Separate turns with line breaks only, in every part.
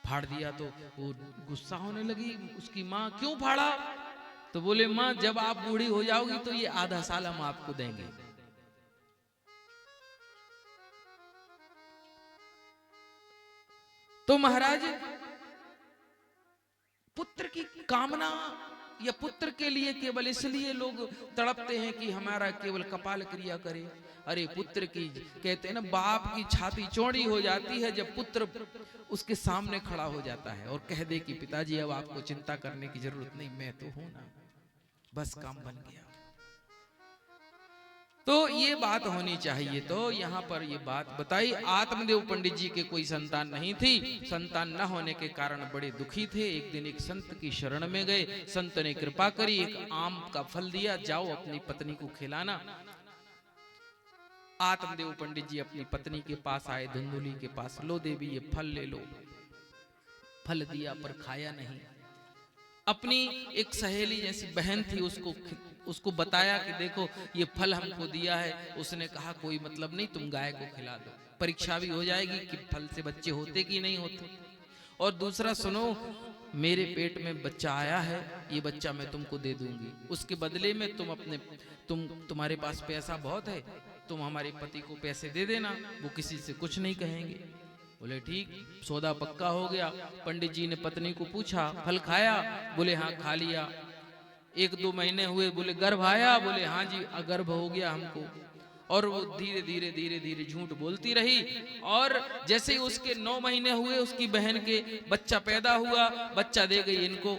फाड़ दिया तो वो गुस्सा होने लगी उसकी माँ, क्यों फाड़ा? तो बोले माँ जब आप बूढ़ी हो जाओगी तो ये आधा साल हम आपको देंगे। तो महाराज पुत्र की कामना या पुत्र के लिए केवल इसलिए लोग तड़पते हैं कि हमारा केवल कपाल क्रिया करे। अरे पुत्र की, कहते हैं ना, बाप की छाती चौड़ी हो जाती है जब पुत्र उसके सामने खड़ा हो जाता है और कह दे कि पिताजी अब आपको चिंता करने की जरूरत नहीं, मैं तो हूं ना, बस काम बन गया। तो ये बात होनी चाहिए। तो यहाँ पर ये बात बताई, आत्मदेव पंडित जी के कोई संतान नहीं थी। संतान न होने के कारण बड़े दुखी थे। एक दिन एक संत की शरण में गए, संत ने कृपा करी, एक आम का फल दिया, जाओ अपनी पत्नी को खिलाना। आत्मदेव पंडित जी अपनी पत्नी के पास आए, धुंधुली के पास, लो देवी ये फल ले लो। फल दिया पर खाया नहीं। अपनी एक सहेली जैसी बहन थी, उसको बताया कि देखो ये फल हमको दिया है। उसने कहा कोई मतलब नहीं, तुम गाय को खिला दो, परीक्षा भी हो जाएगी कि फल से बच्चे होते कि नहीं होते। और दूसरा सुनो, मेरे पेट में बच्चा आया है, ये बच्चा मैं तुमको दे दूंगी, उसके बदले में तुम्हारे पास पैसा बहुत है, तुम हमारे पति को पैसे दे देना, वो किसी से कुछ नहीं कहेंगे। बोले ठीक, सौदा पक्का हो गया। पंडित जी ने पत्नी को पूछा फल खाया? बोले हाँ खा लिया। 1-2 महीने हुए, बोले गर्भ आया? बोले हाँ जी गर्भ हो गया हमको। और वो धीरे धीरे धीरे धीरे झूठ बोलती रही। और जैसे ही उसके 9 महीने हुए, उसकी बहन के बच्चा पैदा हुआ, बच्चा दे गई इनको।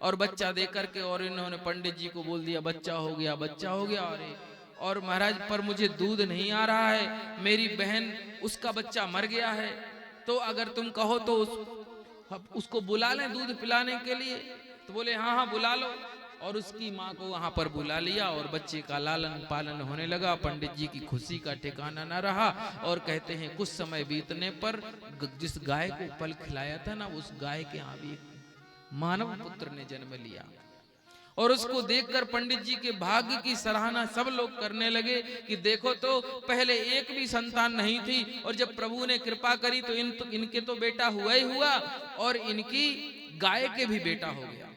और बच्चा दे करके और इन्होंने पंडित जी को बोल दिया बच्चा हो गया, बच्चा हो गया। अरे और महाराज पर मुझे दूध नहीं आ रहा है, मेरी बहन उसका बच्चा मर गया है, तो अगर तुम कहो तो उसको बुला लें दूध पिलाने के लिए। तो बोले हाँ हाँ बुला लो। और उसकी माँ को वहां पर बुला लिया और बच्चे का लालन पालन होने लगा। पंडित जी की खुशी का ठिकाना न रहा। और कहते हैं कुछ समय बीतने पर जिस गाय को फल खिलाया था ना, उस गाय के यहाँ भी मानव पुत्र ने जन्म लिया। और उसको देखकर पंडित जी के भाग्य की सराहना सब लोग करने लगे कि देखो तो पहले एक भी संतान नहीं थी, और जब प्रभु ने कृपा करी तो इनके तो बेटा हुआ ही हुआ, और इनकी गाय के भी बेटा हो गया।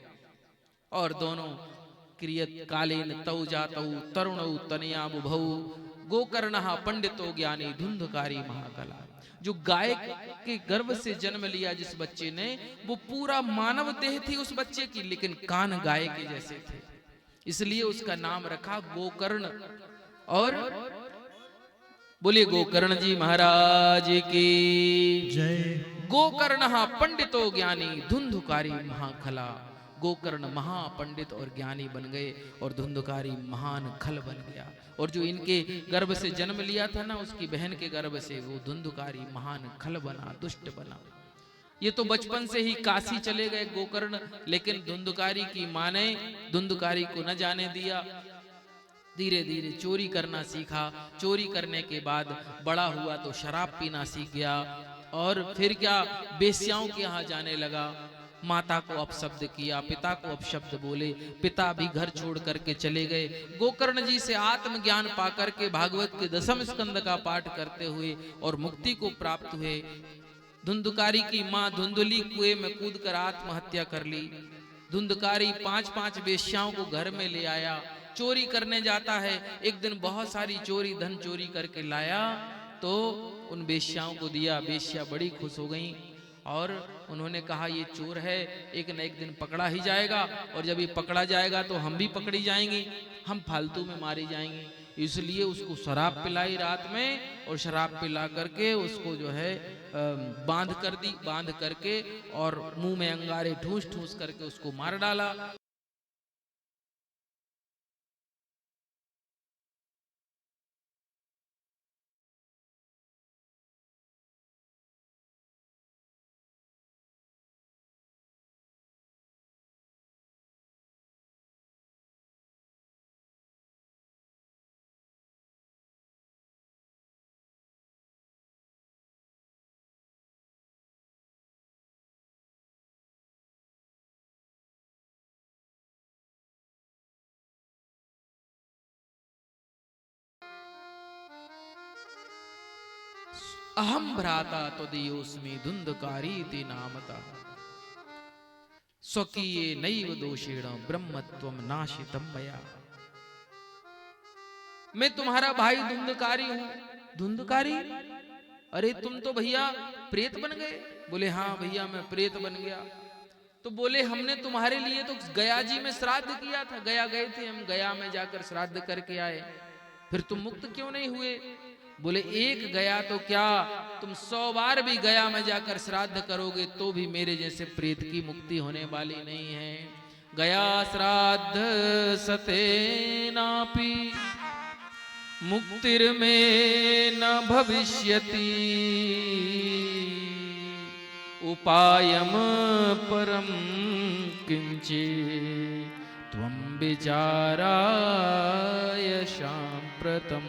और दोनों क्रियत कालीन तौ जातौ तरुणौ तनया बुभौ गोकर्णः पंडितो ज्ञानी धुंधकारी महाकला। जो गाय के गर्भ से जन्म लिया जिस बच्चे ने, वो पूरा मानव देह थी उस बच्चे की, लेकिन कान गाय के जैसे थे, इसलिए उसका नाम रखा गोकर्ण। और बोलिए गोकर्ण जी महाराज की
जय।
गोकर्ण पंडितो ज्ञानी धुंधुकारी महाखला। गोकर्ण महापंडित और ज्ञानी बन गए और धुंधुकारी महान खल बन गया। और जो इनके गर्भ से जन्म लिया था ना, उसकी बहन के गर्भ से, वो धुंधुकारी महान खल बना, दुष्ट बना। ये तो बचपन से ही काशी चले गए गोकर्ण, लेकिन धुंधुकारी की मां ने धुंधुकारी को न जाने दिया। धीरे धीरे चोरी करना सीखा। चोरी करने के बाद बड़ा हुआ तो शराब पीना सीख गया। और फिर क्या, बेश्याओं के यहाँ जाने लगा। माता को अपशब्द किया, पिता को अपशब्द बोले, पिता भी घर छोड़ करके चले गए। गोकर्ण जी से आत्मज्ञान पाकर के भागवत के 10वें स्कंद का पाठ करते हुए और मुक्ति को प्राप्त हुए। धुंधुकारी की मां धुंधुली कुएं में कूदकर आत्महत्या कर ली। धुंधुकारी 5-5 वेश्याओं को घर में ले आया। चोरी करने जाता है, एक दिन बहुत सारी चोरी धन चोरी करके लाया, तो उन वेश्याओं को दिया। वेश्या बड़ी खुश हो गई और उन्होंने कहा ये चोर है, एक न एक दिन पकड़ा ही जाएगा, और जब ये पकड़ा जाएगा तो हम भी पकड़ी जाएंगी, हम फालतू में मारी जाएंगी। इसलिए उसको शराब पिलाई रात में, और शराब पिला करके उसको जो है बांध कर दी। बांध करके और मुंह में अंगारे ठूस ठूस करके उसको मार डाला। अहम भ्राता त्वदीयोऽस्मि धुंधकारी नामता स्वकीये नैव दोषेण ब्रह्मत्वम नाशितम मया। मैं तुम्हारा भाई धुंधकारी हूं। धुंधकारी? अरे तुम तो भैया प्रेत बन गए। बोले हाँ भैया मैं प्रेत बन गया। तो बोले हमने तुम्हारे लिए तो गया जी में श्राद्ध किया था, गया गए थे हम, गया में जाकर श्राद्ध करके आए, फिर तुम मुक्त क्यों नहीं हुए? बोले एक गया तो क्या, तुम 100 बार भी गया में जाकर श्राद्ध करोगे तो भी मेरे जैसे प्रेत की मुक्ति होने वाली नहीं है। गया श्राद्ध सतेनापि मुक्तिर्मे न भविष्यति उपायम परम किंचे त्वं विचाराय सांप्रतम।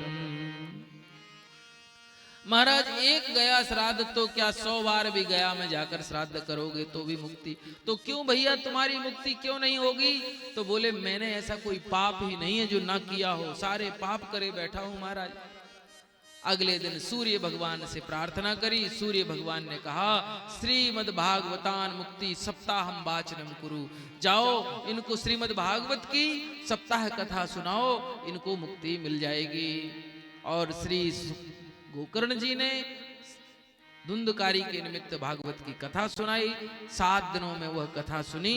महाराज एक गया श्राद्ध तो क्या 100 बार भी गया में जाकर श्राद्ध करोगे तो भी मुक्ति, तो क्यों भैया तुम्हारी मुक्ति क्यों नहीं होगी? तो बोले मैंने ऐसा कोई पाप ही नहीं है जो ना किया हो, सारे पाप करे बैठा हूं महाराज। अगले दिन सूर्य भगवान से प्रार्थना करी। सूर्य भगवान ने कहा श्रीमद् भागवतान मुक्ति सप्ताहम वाचनम कुरु, जाओ इनको श्रीमद् भागवत की सप्ताह कथा सुनाओ, इनको मुक्ति मिल जाएगी। और श्री गोकर्ण जी ने धुंधकारी के निमित्त भागवत की कथा सुनाई। 7 दिनों में वह कथा सुनी।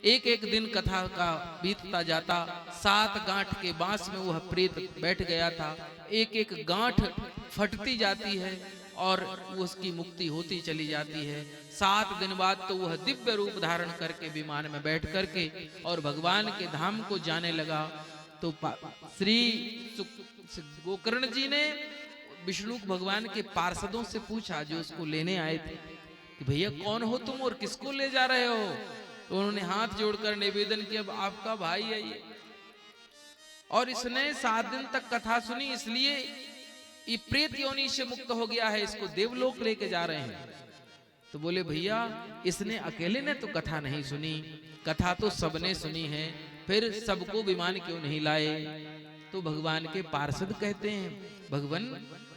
एक एक दिन कथा का बीतता जाता, 7 गांठ के बांस में वह प्रेत बैठ गया था। एक एक गांठ फटती जाती है और उसकी मुक्ति होती चली जाती है। 7 दिन बाद तो वह दिव्य रूप धारण करके विमान में बैठ करके और भगवान के धाम को जाने लगा। तो श्री गोकर्ण जी ने विष्णु भगवान के पार्षदों से पूछा जो उसको लेने आए थे कि भैया कौन हो तुम और किसको ले जा रहे हो? तो उन्होंने हाथ जोड़कर निवेदन किया आपका भाई है ये, और इसने 7 दिन तक कथा सुनी, इसलिए ये प्रेत योनि से मुक्त हो गया है, इसको देवलोक लेके जा रहे हैं। तो बोले भैया इसने अकेले ने तो कथा नहीं सुनी, कथा तो सबने सुनी है, फिर सबको विमान क्यों नहीं लाए? तो भगवान के पार्षद कहते हैं भगवान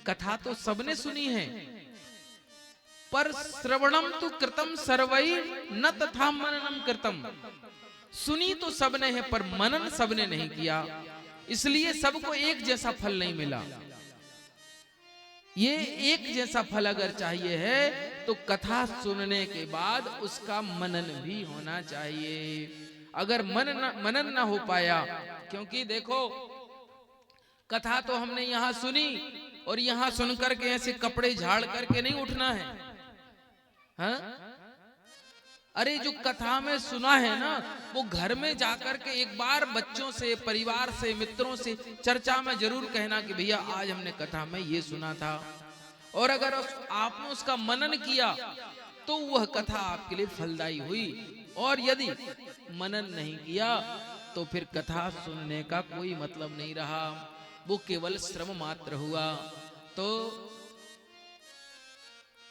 कथा तो सबने सुनी है, पर श्रवणम तो कृतम सर्वै न तथा मननम कृतम। सुनी तो सबने है पर मनन सबने नहीं किया, इसलिए सबको एक जैसा फल नहीं मिला। ये एक जैसा फल अगर चाहिए है तो कथा सुनने के बाद उसका मनन भी होना चाहिए। अगर मनन ना हो पाया, क्योंकि देखो कथा तो हमने यहां सुनी और यहां सुनकर के ऐसे कपड़े झाड़ करके नहीं उठना है। हाँ? अरे जो कथा में सुना है ना वो घर में जाकर के एक बार बच्चों से, परिवार से, मित्रों से चर्चा में जरूर कहना कि भैया आज हमने कथा में ये सुना था। और अगर आपने उसका मनन किया तो वह कथा आपके लिए फलदायी हुई, और यदि मनन नहीं किया तो फिर कथा सुनने का कोई मतलब नहीं रहा, वो केवल श्रम मात्र हुआ। तो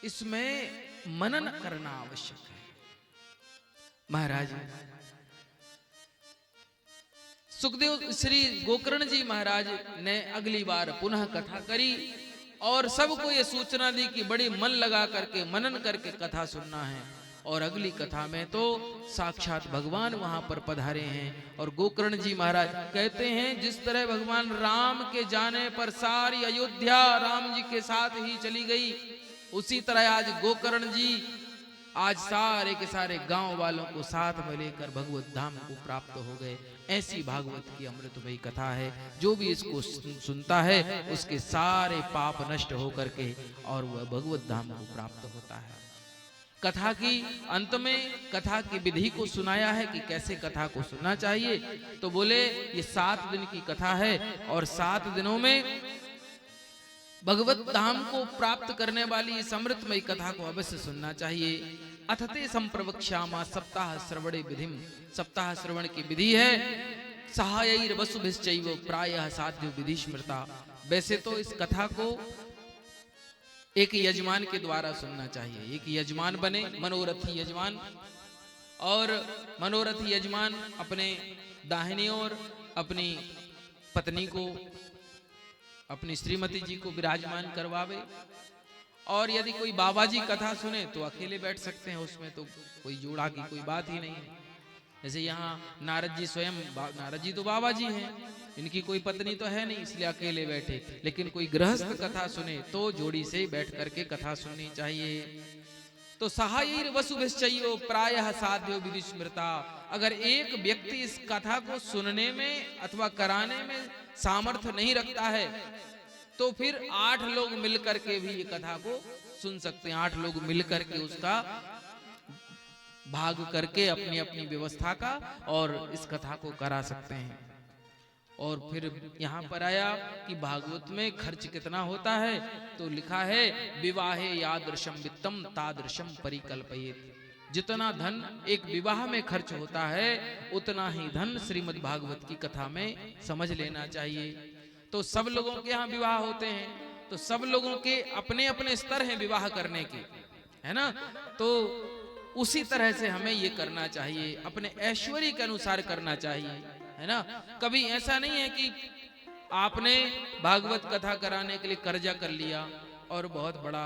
इसमें मनन करना आवश्यक है। महाराज सुखदेव श्री गोकर्ण जी महाराज ने अगली बार पुनः कथा करी और सबको ये सूचना दी कि बड़ी मन लगा करके मनन करके कथा सुनना है। और अगली कथा में तो साक्षात भगवान वहां पर पधारे हैं। और गोकर्ण जी महाराज कहते हैं जिस तरह भगवान राम के जाने पर सारी अयोध्या राम जी के साथ ही चली गई, उसी तरह आज गोकर्ण जी आज सारे के सारे गांव वालों को साथ में लेकर भगवत धाम को प्राप्त हो गए। ऐसी भागवत की अमृतमयी कथा है। जो भी इसको सुनता है उसके सारे पाप नष्ट होकर के और वह भगवत धाम को प्राप्त होता है। कथा की अंत में कथा की विधि को सुनाया है कि कैसे कथा को सुनना चाहिए। तो बोले ये 7 दिन की कथा है और 7 दिनों में भगवत धाम को प्राप्त करने वाली इस अमृतमयी कथा को अवश्य सुनना चाहिए। अथते संप्रवक्ष्यामा सप्ताह श्रवणे विधिम। सप्ताह श्रवण की विधि है सहायैर वसुभिश्चैव प्रायः साध्यो विधि स्मृता। वैसे तो इस कथा को एक यजमान के द्वारा सुनना चाहिए। एक यजमान बने, मनोरथी यजमान, और मनोरथी यजमान अपने दाहिनी ओर अपनी पत्नी को, अपनी श्रीमती जी को विराजमान करवावे और यदि कोई बाबा जी कथा सुने तो अकेले बैठ सकते हैं, उसमें तो कोई जोड़ा की कोई बात ही नहीं है। जैसे यहाँ नारद जी स्वयं, नारद जी तो बाबा जी हैं, इनकी कोई पत्नी तो है नहीं, इसलिए अकेले बैठे। लेकिन कोई गृहस्थ कथा सुने तो जोड़ी से बैठ करके कथा सुननी चाहिए। तो सहायैर वसुभिश्चयो प्रायः साध्यो विधि स्मृता। अगर एक व्यक्ति इस कथा को सुनने में अथवा कराने में सामर्थ्य नहीं रखता है तो फिर 8 लोग मिलकर के भी ये कथा को सुन सकते हैं। 8 लोग मिलकर के उसका भाग करके अपनी अपनी व्यवस्था का और इस कथा को करा सकते हैं। और फिर यहाँ पर आया कि भागवत में खर्च कितना होता है, तो लिखा है विवाहे यादृशम वित्तम तादृशम परिकल्पयेत्। जितना धन एक विवाह में खर्च होता है उतना ही धन श्रीमद् भागवत की कथा में समझ लेना चाहिए। तो सब लोगों के यहाँ विवाह होते हैं, तो सब लोगों के अपने अपने स्तर हैं विवाह करने के, है ना। तो उसी तरह से हमें ये करना चाहिए, अपने ऐश्वर्य के अनुसार करना चाहिए, है ना। कभी ऐसा नहीं है कि आपने भागवत कथा कराने के लिए कर्जा कर लिया और बहुत बड़ा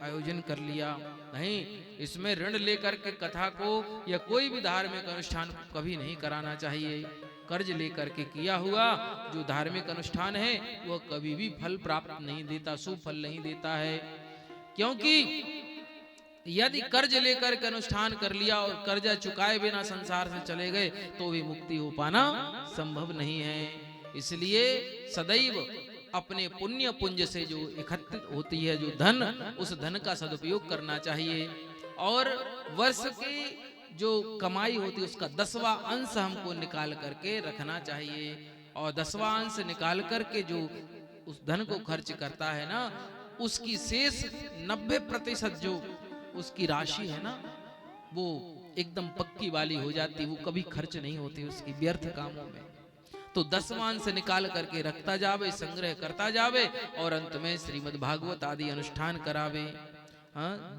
आयोजन कर लिया, नहीं। इसमें ऋण लेकर के कथा को या कोई भी धार्मिक अनुष्ठान कभी नहीं कराना चाहिए। कर्ज लेकर के किया हुआ जो धार्मिक अनुष्ठान है वह कभी भी फल प्राप्त नहीं देता, शुभ फल नहीं देता है। क्योंकि यदि कर्ज लेकर के अनुष्ठान कर लिया और कर्जा चुकाए बिना संसार से चले गए तो भी मुक्ति हो पाना संभव नहीं है। इसलिए सदैव अपने पुण्य पुंज से जो एकत्रित होती है जो धन, उस धन का सदुपयोग करना चाहिए। और वर्ष की जो कमाई होती है उसका 10वां अंश हमको निकाल करके रखना चाहिए। और 10वां अंश निकाल करके जो उस धन को खर्च करता है ना, उसकी शेष 90% जो उसकी राशि है ना, वो एकदम पक्की वाली हो जाती, वो कभी खर्च नहीं होती उसकी व्यर्थ कामों में। तो 10वां अंश निकाल करके रखता जावे, संग्रह करता जावे और अंत में श्रीमद् भागवत आदि अनुष्ठान करावे।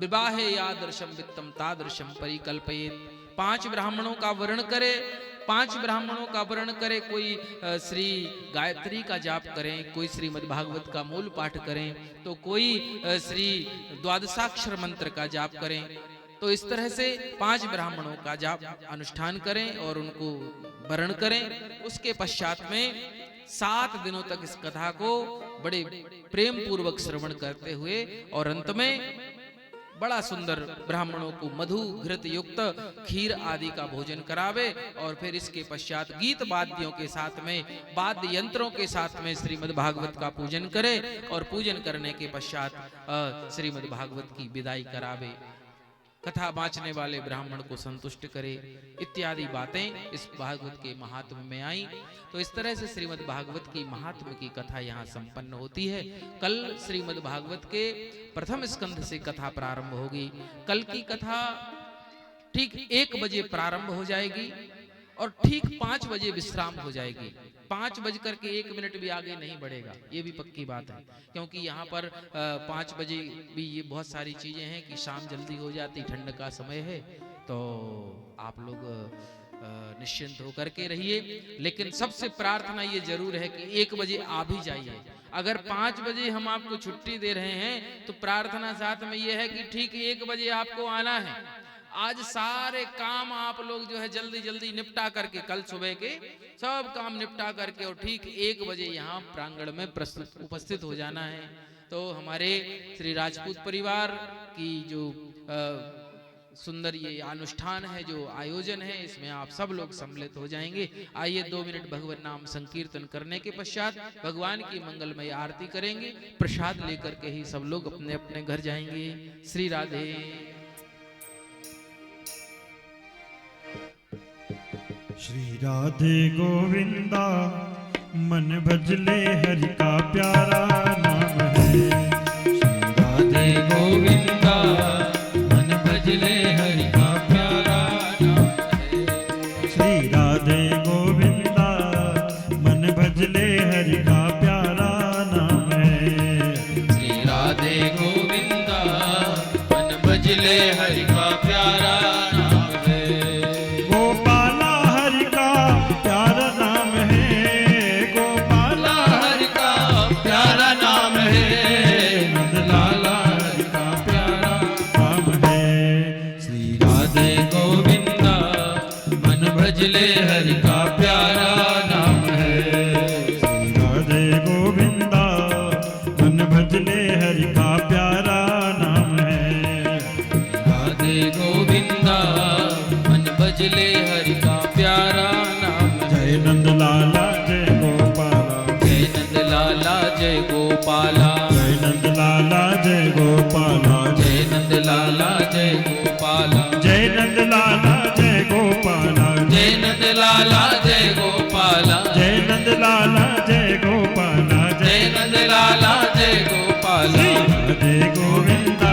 विवाहे यादृशम वित्तम तादृशम परिकल्पयेत्। 5 ब्राह्मणों का वर्ण करे, 5 ब्राह्मणों का वर्ण करे, कोई श्री गायत्री का जाप करें, कोई श्रीमद् भागवत का मूल पाठ करें, तो कोई श्री द्वादशाक्षर मंत्र का जाप करें। तो इस तरह से 5 ब्राह्मणों का जाप अनुष्ठान करें और उनको वर्ण करें। उसके पश्चात में 7 दिनों तक इस कथा को बड़े प्रेम पूर्वक श्रवण करते हुए और अंत में बड़ा सुंदर ब्राह्मणों को मधु घृत युक्त खीर आदि का भोजन करावे। और फिर इसके पश्चात गीत वाद्यों के साथ में, वाद्य यंत्रों के साथ में श्रीमद् भागवत का पूजन करे और पूजन करने के पश्चात श्रीमद् भागवत की विदाई करावे, कथा बाँचने वाले ब्राह्मण को संतुष्ट करे, इत्यादि बातें इस भागवत के महात्म्य में आई। तो इस तरह से श्रीमद् भागवत की महात्म्य की कथा यहाँ संपन्न होती है। कल श्रीमद् भागवत के प्रथम स्कंध से कथा प्रारंभ होगी। कल की कथा ठीक 1 बजे प्रारंभ हो जाएगी और ठीक 5 बजे विश्राम हो जाएगी। 5:01 भी आगे नहीं बढ़ेगा, ये भी पक्की बात है। क्योंकि यहाँ पर 5 बजे भी ये बहुत सारी चीजें हैं कि शाम जल्दी हो जाती, ठंड का समय है, तो आप लोग निश्चिंत होकर के रहिए। लेकिन सबसे प्रार्थना ये जरूर है कि 1 बजे आ भी जाइए। अगर 5 बजे हम आपको छुट्टी दे रहे हैं तो प्रार्थना साथ में ये है कि ठीक 1 बजे आपको आना है। आज सारे काम आप लोग जो है जल्दी जल्दी निपटा करके, कल सुबह के सब काम निपटा करके और ठीक 1 बजे यहाँ प्रांगण में उपस्थित हो जाना है। तो हमारे श्री राजपूत परिवार की जो सुंदर ये अनुष्ठान है, जो आयोजन है, इसमें आप सब लोग सम्मिलित हो जाएंगे। आइए 2 मिनट भगवान नाम संकीर्तन करने के पश्चात भगवान की मंगलमय आरती करेंगे। प्रसाद लेकर के ही सब लोग अपने अपने घर जाएंगे। श्री राधे।
श्री राधे गोविंदा मन भजले हरि का प्यारा नाम है। श्री राधे गोविंदा मन भजले हरि का प्यारा नाम है। श्री राधे गोविंदा मन भजले हरि का प्यारा नाम है। श्री राधे गोविंदा मन भजले हरि का प्यारा
प्यारा नाम है।
जय गोपाला
जय नंद लाला जय गोपाला
जय नंद लाला जय गोपाला
जय नंद लाला जय गोपाला
जय नंद लाला जय गोपाला
राधे गोविंदा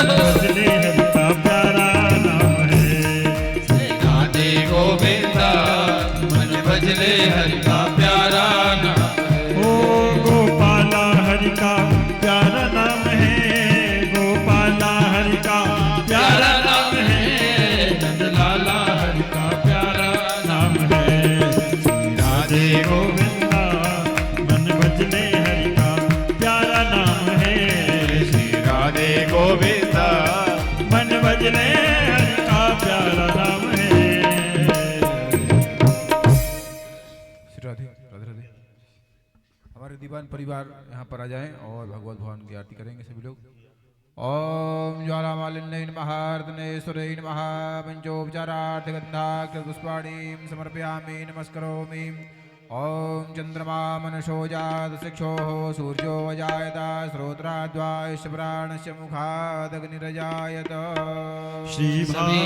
भजले हरि का प्यारा नाम है
राधे गोविंदा मन भजले हरि का प्यारा नाम
ओ गोपाला हरि का प्यारा नाम है गोपाला हरि का प्यारा नाम है नंद लाला हरि का प्यारा नाम है राधे गोविंदा मन भजले हरि का प्यारा नाम है
श्री राधे गोविंदा
मन भजले हरि का प्यारा नाम है
श्री राधे राधे राधे। हमारे दीवान परिवार यहाँ पर आ जाएं और भगवत भवन की आरती करेंगे सभी लोग। ओम ज्वालामालिन्यै नमः अर्धनेश्वरै नमः पंचोपचारार्थगन्धाक्षपुष्पाणिं समर्पयामि नमस्करोमि। ओम चंद्रमा मनसो जात शिक्षोः सूर्यो अजायत श्रोत्राद्वायुश्च प्राणस्य मुखादग्निरजायत।
श्री
सभी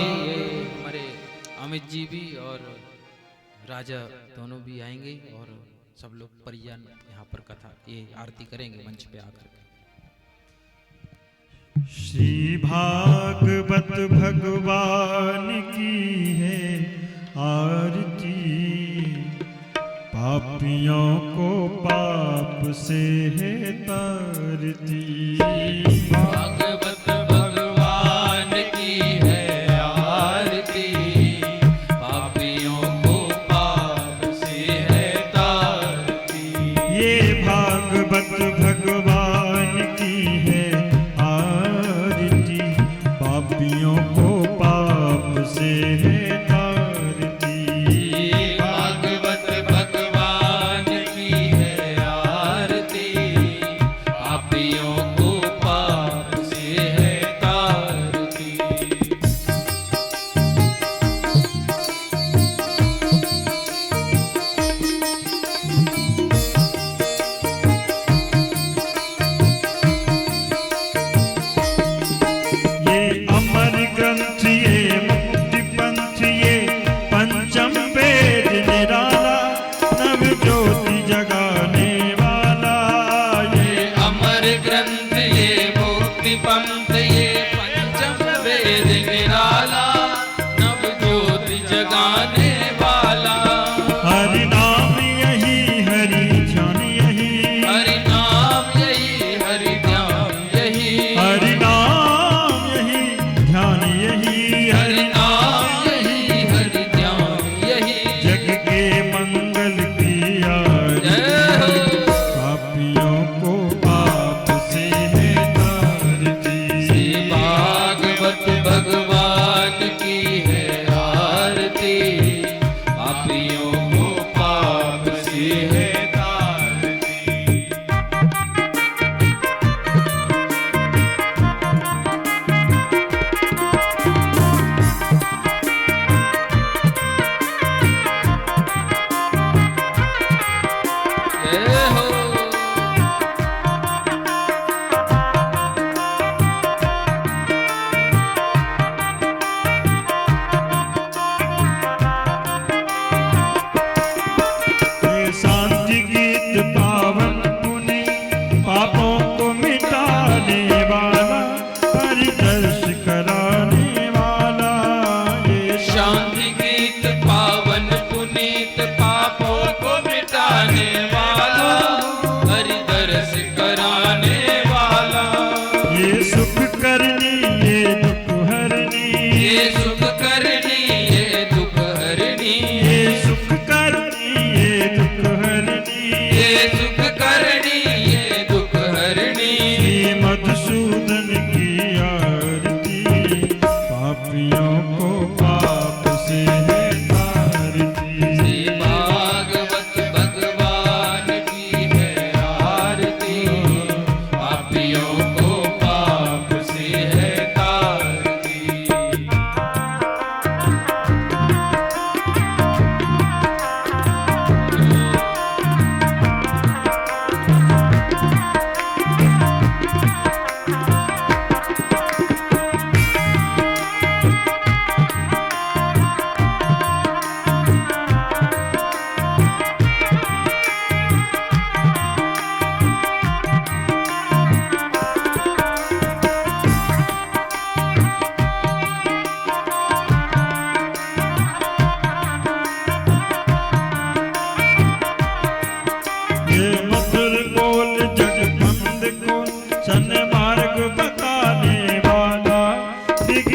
हमारे अमित जी भी और राजा दोनों भी आएंगे और सब लोग परिजन यहाँ पर कथा ये आरती करेंगे मंच पे आकर।
श्री भागवत भगवान की है आरती पापियों को पाप से है तारती
भागवत भगवान की है आरती पापियों को पाप से है तारती।
ये भागवत भगवान की है आरती पापियों को पाप से है तारती
भागवत भगवान की है आरती पापियों को पाप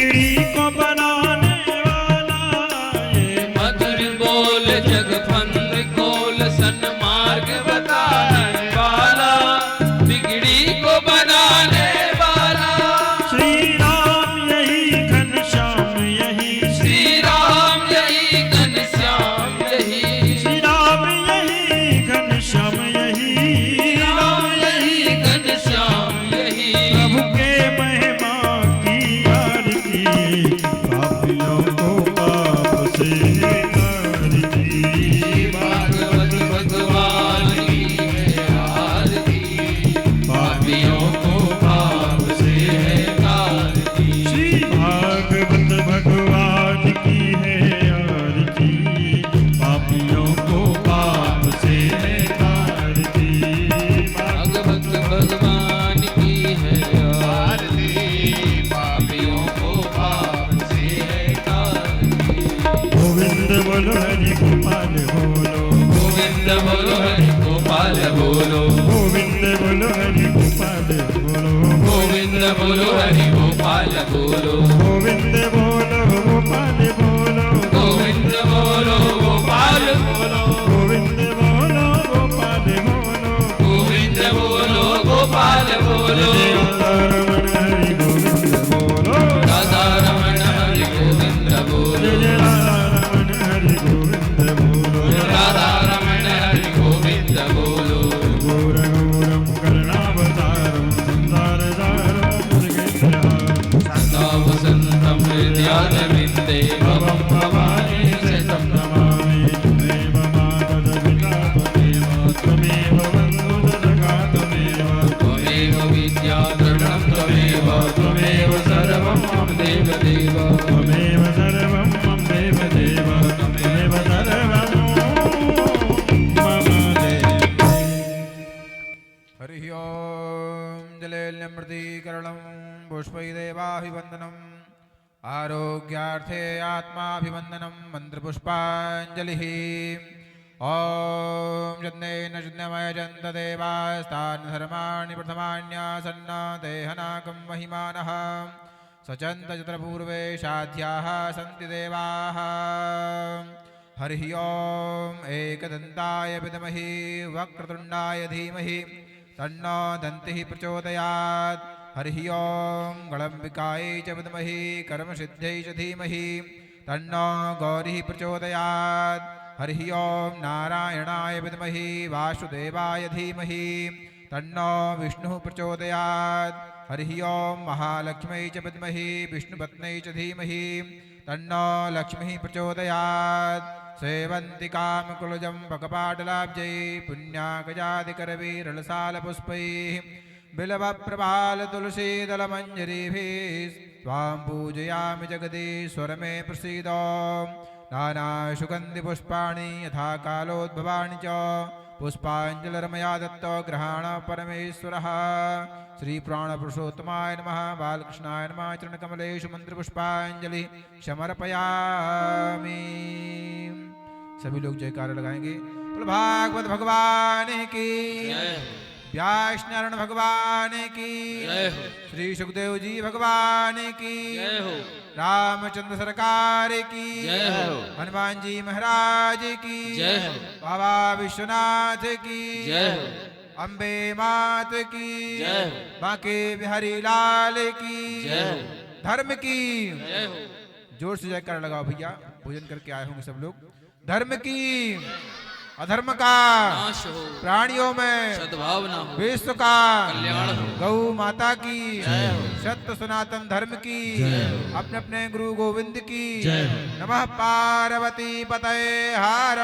बिगड़ी को बनाने वाला, ये
मधुर बोल जग फंद खोल सन्मार्ग बताने वाला, बिगड़ी को बनाने वाला।
श्री राम यही घनश्याम यही,
श्री राम यही घनश्याम यही,
श्री राम यही घनश्याम यही,
राम यही घनश्याम यही।
प्रभु के महिमा की आरती, पापियों को पाप से तारती।
भागवत भगवान की है आरती, पापियों को पाप से है तारती।
श्री भागवत भगवान की है आरती, पापियों को पाप से है तारती।
भागवत भगवान की है आरती, पापियों को पाप से है तारती।
गोविंद बोलो हरि गोपाल बोलो,
गोविंद बोलो हरि गोपाल बोलो,
गोविंद बोलो हरि गोपाल बोलो,
गोविंद बोलो हरि गोपाल बोलो,
गोविंद बोलो गोपाल बोलो,
गोविंद बोलो गोपाल बोलो,
गोविंद बोलो गोपाल बोलो,
गोविंद बोलो गोपाल बोलो।
राधा रमण हरि गोविंद बोलो,
राधा रमण हरि गोविंद बोलो,
राधा रमण हरि गोविंद बोलो।
राधा रमण हरि गोविंद बोलो।
घोर घोरम करुणावतारम संसारसारम मुनिगेन्द्रहारम,
सदा वसन्तं हृदयारविन्दे भवं भवानी शतं
नमामि। त्वमेव मातः पिता त्वमेव, त्वमेव बन्धुः सखा त्वमेव,
त्वमेव विद्या दृढं त्वमेव, त्वमेव सर्वं मम देवदेव।
त्वमेव सर्वं मम देवदेव, त्वमेव सर्वं मम देव।
हरि ओम जलेऽमृतीकरणं पुष्पैदेवाभिवन्दनम् आरोग्यार्थे आत्माभिवन्दनं मन्त्रपुष्पाञ्जलिः। ॐ यज्ञेन यज्ञमयजन्त देवास्तान् धर्माणि प्रथमान्यासन्न देहनाकं महिमानः सचन्त यत्र पूर्वे साध्याः सन्ति देवाः। हरिः ओम एकदन्ताय विद्महे वक्रतुण्डाय धीमहि तन्नो दन्तिः प्रचोदयात्। हरिः ओम गणम्बिकायै च विद्महे कर्मसिद्ध्यै च धीमहि तन्नो गौरिः प्रचोदयात्। हरिः ओम नारायणाय विद्महे वासुदेवाय धीमहि तन्नो विष्णुः प्रचोदयात्। हरिः ओम महालक्ष्म्यै च विद्महे विष्णुपत्न्यै च धीमहि तन्नो लक्ष्मीः प्रचोदयात्। सेवन्ति कामकुलजं पकपाटलाब्जै पुण्याकजादिकरवीरलसालपुष्पैः बिल्वप्रभालतुलसीदलमञ्जरीभिः त्वां पूजयामि जगदीश्वर मे प्रसीद। नानासुगन्धिपुष्पाणि यथा कालोद्भवानि च पुष्पाञ्जलिर्मया दत्त ग्रहाण परमेश्वरः। श्रीप्राणपुरुषोत्तमाय नमः। बालकृष्णाय नमः। चरणकमलेषु मन्त्रपुष्पाञ्जलि समर्पयामि। सभी लोग जयकारा लगाएंगे। बोलो भागवत भगवान की, व्यास नारायण भगवान की, श्री सुखदेव जी भगवान की, रामचंद्र सरकार की, हनुमान जी महाराज की, बाबा विश्वनाथ की, अम्बे मात की, बांके बिहारी लाल की, धर्म की। जोर से जयकारा लगाओ भैया, भोजन करके आए होंगे सब लोग। धर्म की, अधर्म का
नाश हो,
प्राणियों में
सद्भावना हो,
विश्व का
कल्याण हो।
गौ माता की, सत्य सनातन धर्म की, अपने अपने गुरु गोविंद की। नमः पार्वती पतये हर